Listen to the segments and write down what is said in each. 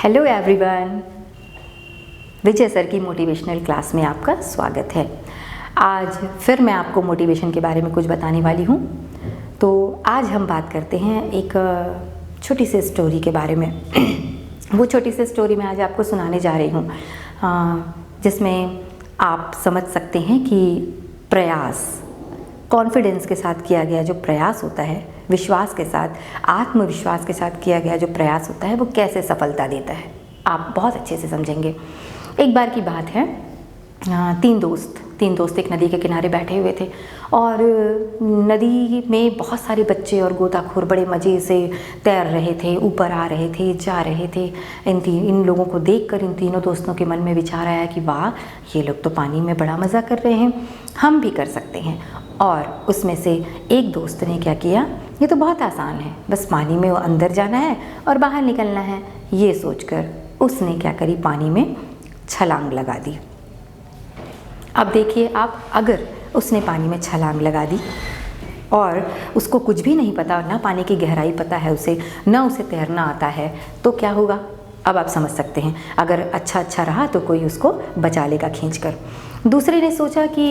Hello everyone, विजय sir की motivational class में आपका स्वागत है। आज फिर मैं आपको मोटिवेशन के बारे में कुछ बताने वाली हूँ। तो आज हम बात करते हैं एक छोटी सी स्टोरी के बारे में। वो छोटी सी स्टोरी मैं आज आपको सुनाने जा रही हूँ, जिसमें आप समझ सकते हैं कि प्रयास, कॉन्फिडेंस के साथ किया गया जो प्रयास होता है, विश्वास के साथ, आत्मविश्वास के साथ किया गया जो प्रयास होता है, वो कैसे सफलता देता है, आप बहुत अच्छे से समझेंगे। एक बार की बात है, तीन दोस्त एक नदी के किनारे बैठे हुए थे और नदी में बहुत सारे बच्चे और गोताखोर बड़े मज़े से तैर रहे थे, ऊपर आ रहे थे, जा रहे थे। इन लोगों को देखकर इन तीनों दोस्तों के मन में विचार आया कि वाह, ये लोग तो पानी में बड़ा मज़ा कर रहे हैं, हम भी कर सकते हैं। और उसमें से एक दोस्त ने क्या किया, ये तो बहुत आसान है, बस पानी में अंदर जाना है और बाहर निकलना है। ये सोचकर उसने क्या करी, पानी में छलांग लगा दी। अब देखिए आप, अगर उसने पानी में छलांग लगा दी और उसको कुछ भी नहीं पता, ना पानी की गहराई पता है उसे, ना उसे तैरना आता है, तो क्या होगा अब आप समझ सकते हैं। अगर अच्छा रहा तो कोई उसको बचा लेगा खींचकर। दूसरे ने सोचा कि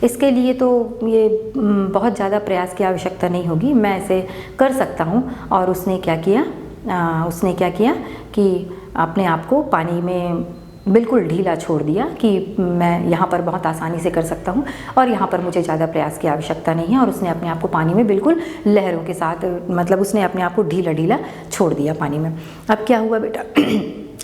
इसके लिए तो ये बहुत ज़्यादा प्रयास की आवश्यकता नहीं होगी, मैं इसे कर सकता हूँ। और उसने क्या किया कि अपने आप को पानी में बिल्कुल ढीला छोड़ दिया कि मैं यहाँ पर बहुत आसानी से कर सकता हूँ और यहाँ पर मुझे ज़्यादा प्रयास की आवश्यकता नहीं है। और उसने अपने आप को पानी में बिल्कुल लहरों के साथ, मतलब उसने अपने आप को ढीला छोड़ दिया पानी में। अब क्या हुआ बेटा,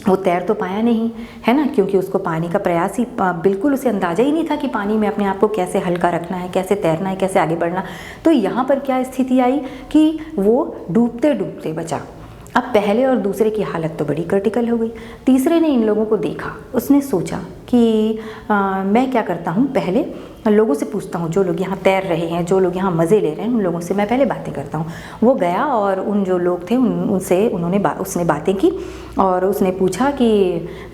वो तैर तो पाया नहीं, है ना, क्योंकि उसको पानी का प्रयास ही बिल्कुल, उसे अंदाज़ा ही नहीं था कि पानी में अपने आप को कैसे हल्का रखना है, कैसे तैरना है, कैसे आगे बढ़ना। तो यहाँ पर क्या स्थिति आई कि वो डूबते डूबते बचा। अब पहले और दूसरे की हालत तो बड़ी क्रिटिकल हो गई। तीसरे ने इन लोगों को देखा, उसने सोचा कि मैं क्या करता हूँ, पहले लोगों से पूछता हूँ, जो लोग यहाँ तैर रहे हैं, जो लोग यहाँ मज़े ले रहे हैं, उन लोगों से मैं पहले बातें करता हूँ। वो गया और उन जो लोग थे उसने बातें की और उसने पूछा कि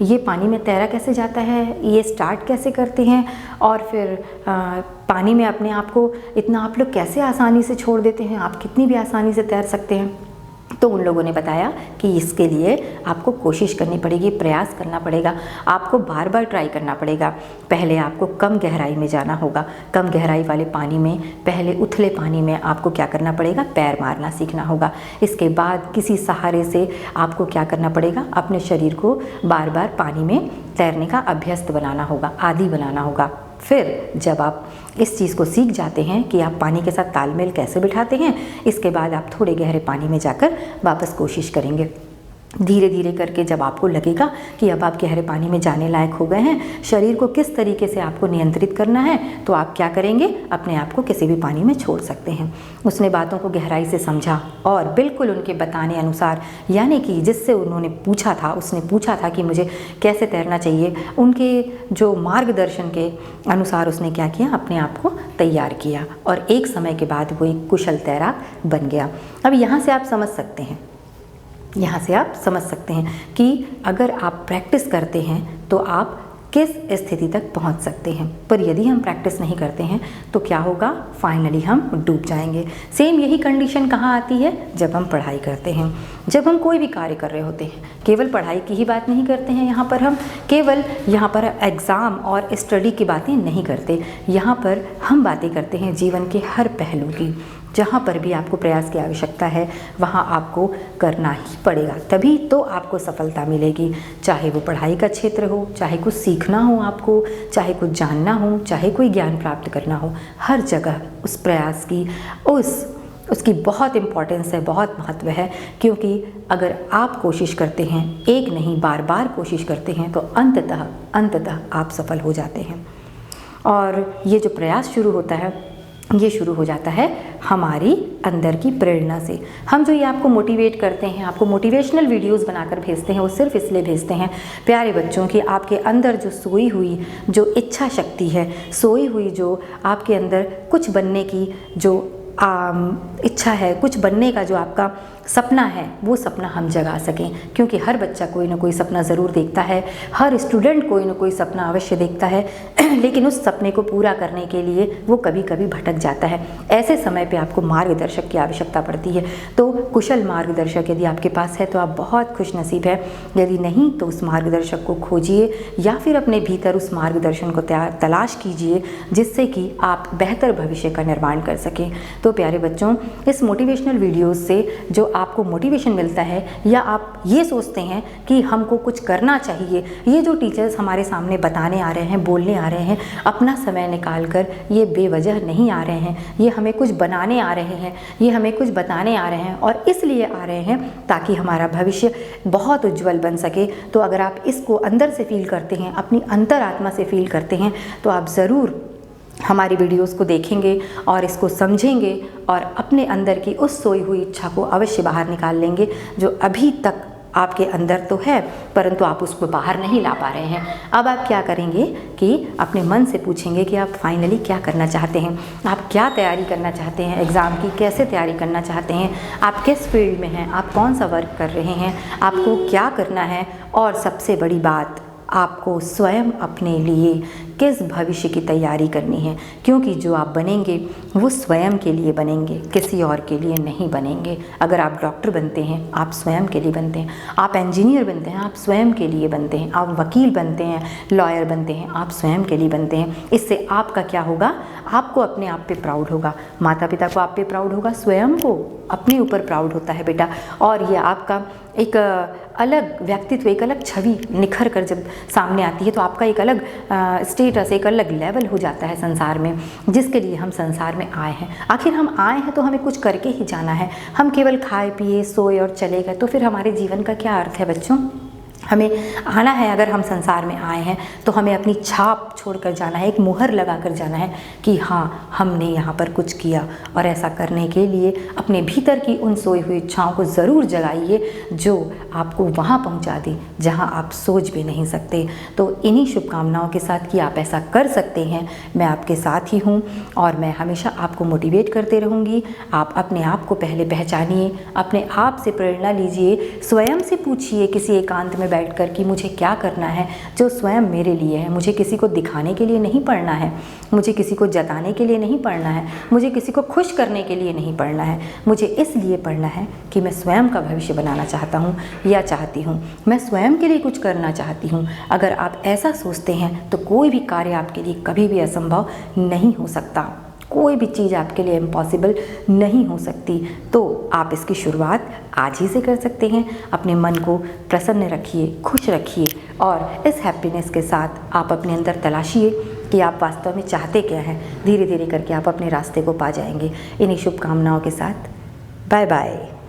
ये पानी में तैरा कैसे जाता है, ये स्टार्ट कैसे करते हैं, और फिर पानी में अपने आप को इतना आप लोग कैसे आसानी से छोड़ देते हैं, आप कितनी भी आसानी से तैर सकते हैं। तो उन लोगों ने बताया कि इसके लिए आपको कोशिश करनी पड़ेगी, प्रयास करना पड़ेगा, आपको बार बार ट्राई करना पड़ेगा। पहले आपको कम गहराई में जाना होगा, कम गहराई वाले पानी में, पहले उथले पानी में आपको क्या करना पड़ेगा, पैर मारना सीखना होगा। इसके बाद किसी सहारे से आपको क्या करना पड़ेगा, अपने शरीर को बार बार पानी में तैरने का अभ्यस्त बनाना होगा, आदी बनाना होगा। फिर जब आप इस चीज़ को सीख जाते हैं कि आप पानी के साथ तालमेल कैसे बिठाते हैं, इसके बाद आप थोड़े गहरे पानी में जाकर वापस कोशिश करेंगे। धीरे धीरे करके जब आपको लगेगा कि अब आप गहरे पानी में जाने लायक हो गए हैं, शरीर को किस तरीके से आपको नियंत्रित करना है, तो आप क्या करेंगे, अपने आप को किसी भी पानी में छोड़ सकते हैं। उसने बातों को गहराई से समझा और बिल्कुल उनके बताने अनुसार, यानी कि जिससे उन्होंने पूछा था, उसने पूछा था कि मुझे कैसे तैरना चाहिए, उनके जो मार्गदर्शन के अनुसार उसने क्या किया, अपने आप को तैयार किया और एक समय के बाद वो एक कुशल तैराक बन गया। अब यहाँ से आप समझ सकते हैं कि अगर आप प्रैक्टिस करते हैं तो आप किस स्थिति तक पहुंच सकते हैं, पर यदि हम प्रैक्टिस नहीं करते हैं तो क्या होगा, फाइनली हम डूब जाएंगे। सेम यही कंडीशन कहाँ आती है, जब हम पढ़ाई करते हैं, जब हम कोई भी कार्य कर रहे होते हैं। केवल पढ़ाई की ही बात नहीं करते हैं यहाँ पर, हम केवल यहाँ पर एग्ज़ाम और स्टडी की बातें नहीं करते, यहाँ पर हम बातें करते हैं जीवन के हर पहलू की। जहाँ पर भी आपको प्रयास की आवश्यकता है वहाँ आपको करना ही पड़ेगा, तभी तो आपको सफलता मिलेगी। चाहे वो पढ़ाई का क्षेत्र हो, चाहे कुछ सीखना हो आपको, चाहे कुछ जानना हो, चाहे कोई ज्ञान प्राप्त करना हो, हर जगह उस प्रयास की उसकी बहुत इम्पोर्टेंस है, बहुत महत्व है। क्योंकि अगर आप कोशिश करते हैं, एक नहीं बार बार कोशिश करते हैं, तो अंततः आप सफल हो जाते हैं। और ये जो प्रयास शुरू होता है, ये शुरू हो जाता है हमारी अंदर की प्रेरणा से। हम जो ये आपको मोटिवेट करते हैं, आपको मोटिवेशनल वीडियोस बनाकर भेजते हैं, वो सिर्फ इसलिए भेजते हैं प्यारे बच्चों की आपके अंदर जो सोई हुई जो इच्छा शक्ति है, सोई हुई जो आपके अंदर कुछ बनने की जो इच्छा है, कुछ बनने का जो आपका सपना है, वो सपना हम जगा सकें। क्योंकि हर बच्चा कोई ना कोई सपना ज़रूर देखता है, हर स्टूडेंट कोई ना कोई सपना अवश्य देखता है, लेकिन उस सपने को पूरा करने के लिए वो कभी कभी भटक जाता है। ऐसे समय पे आपको मार्गदर्शक की आवश्यकता पड़ती है। तो कुशल मार्गदर्शक यदि आपके पास है तो आप बहुत खुशनसीब है, यदि नहीं तो उस मार्गदर्शक को खोजिए या फिर अपने भीतर उस मार्गदर्शन को तलाश कीजिए, जिससे कि आप बेहतर भविष्य का निर्माण कर सकें। तो प्यारे बच्चों, इस मोटिवेशनल वीडियोज़ से जो आपको मोटिवेशन मिलता है या आप ये सोचते हैं कि हमको कुछ करना चाहिए, ये जो टीचर्स हमारे सामने बताने आ रहे हैं, बोलने आ रहे हैं, अपना समय निकाल कर ये बेवजह नहीं आ रहे हैं, ये हमें कुछ बनाने आ रहे हैं, ये हमें कुछ बताने आ रहे हैं और इसलिए आ रहे हैं ताकि हमारा भविष्य बहुत उज्जवल बन सके। तो अगर आप इसको अंदर से फील करते हैं, अपनी अंतरात्मा से फील करते हैं, तो आप ज़रूर हमारी वीडियोस को देखेंगे और इसको समझेंगे और अपने अंदर की उस सोई हुई इच्छा को अवश्य बाहर निकाल लेंगे, जो अभी तक आपके अंदर तो है परंतु आप उसको बाहर नहीं ला पा रहे हैं। अब आप क्या करेंगे कि अपने मन से पूछेंगे कि आप फाइनली क्या करना चाहते हैं, आप क्या तैयारी करना चाहते हैं, एग्ज़ाम की कैसे तैयारी करना चाहते हैं, आप किस फील्ड में हैं, आप कौन सा वर्क कर रहे हैं, आपको क्या करना है, और सबसे बड़ी बात, आपको स्वयं अपने लिए किस भविष्य की तैयारी करनी है। क्योंकि जो आप बनेंगे वो स्वयं के लिए बनेंगे, किसी और के लिए नहीं बनेंगे। अगर आप डॉक्टर बनते हैं आप स्वयं के लिए बनते हैं, आप इंजीनियर बनते हैं आप स्वयं के लिए बनते हैं, आप वकील बनते हैं, लॉयर बनते हैं, आप स्वयं के लिए बनते हैं। इससे आपका क्या होगा, आपको अपने आप पे प्राउड होगा, माता पिता को आप पे प्राउड होगा, स्वयं को अपने ऊपर प्राउड होता है बेटा। और ये आपका एक अलग व्यक्तित्व, एक अलग छवि निखर कर जब सामने आती है तो आपका एक अलग स्टेटस, एक अलग लेवल हो जाता है संसार में, जिसके लिए हम संसार में आए हैं। आखिर हम आए हैं तो हमें कुछ करके ही जाना है। हम केवल खाए पिए सोए और चले गए तो फिर हमारे जीवन का क्या अर्थ है बच्चों। हमें आना है, अगर हम संसार में आए हैं तो हमें अपनी छाप छोड़कर जाना है, एक मुहर लगा कर जाना है कि हाँ हमने यहाँ पर कुछ किया। और ऐसा करने के लिए अपने भीतर की उन सोई हुई इच्छाओं को ज़रूर जगाइए जो आपको वहाँ पहुँचा दे जहाँ आप सोच भी नहीं सकते। तो इन्हीं शुभकामनाओं के साथ कि आप ऐसा कर सकते हैं, मैं आपके साथ ही हूँ और मैं हमेशा आपको मोटिवेट करते रहूँगी। आप अपने आप को पहले पहचानिए, अपने आप से प्रेरणा लीजिए, स्वयं से पूछिए किसी एकांत में बैठकर कि मुझे क्या करना है जो स्वयं मेरे लिए है। मुझे किसी को दिखाने के लिए नहीं पढ़ना है, मुझे किसी को जताने के लिए नहीं पढ़ना है, मुझे किसी को खुश करने के लिए नहीं पढ़ना है। मुझे इसलिए पढ़ना है कि मैं स्वयं का भविष्य बनाना चाहता हूँ या चाहती हूँ, मैं स्वयं के लिए कुछ करना चाहती हूँ। अगर आप ऐसा सोचते हैं तो कोई भी कार्य आपके लिए कभी भी असंभव नहीं हो सकता, कोई भी चीज़ आपके लिए इम्पॉसिबल नहीं हो सकती। तो आप इसकी शुरुआत आज ही से कर सकते हैं। अपने मन को प्रसन्न रखिए, खुश रखिए और इस हैप्पीनेस के साथ आप अपने अंदर तलाशिए कि आप वास्तव में चाहते क्या हैं। धीरे धीरे करके आप अपने रास्ते को पा जाएंगे। इन्हीं शुभकामनाओं के साथ बाय बाय।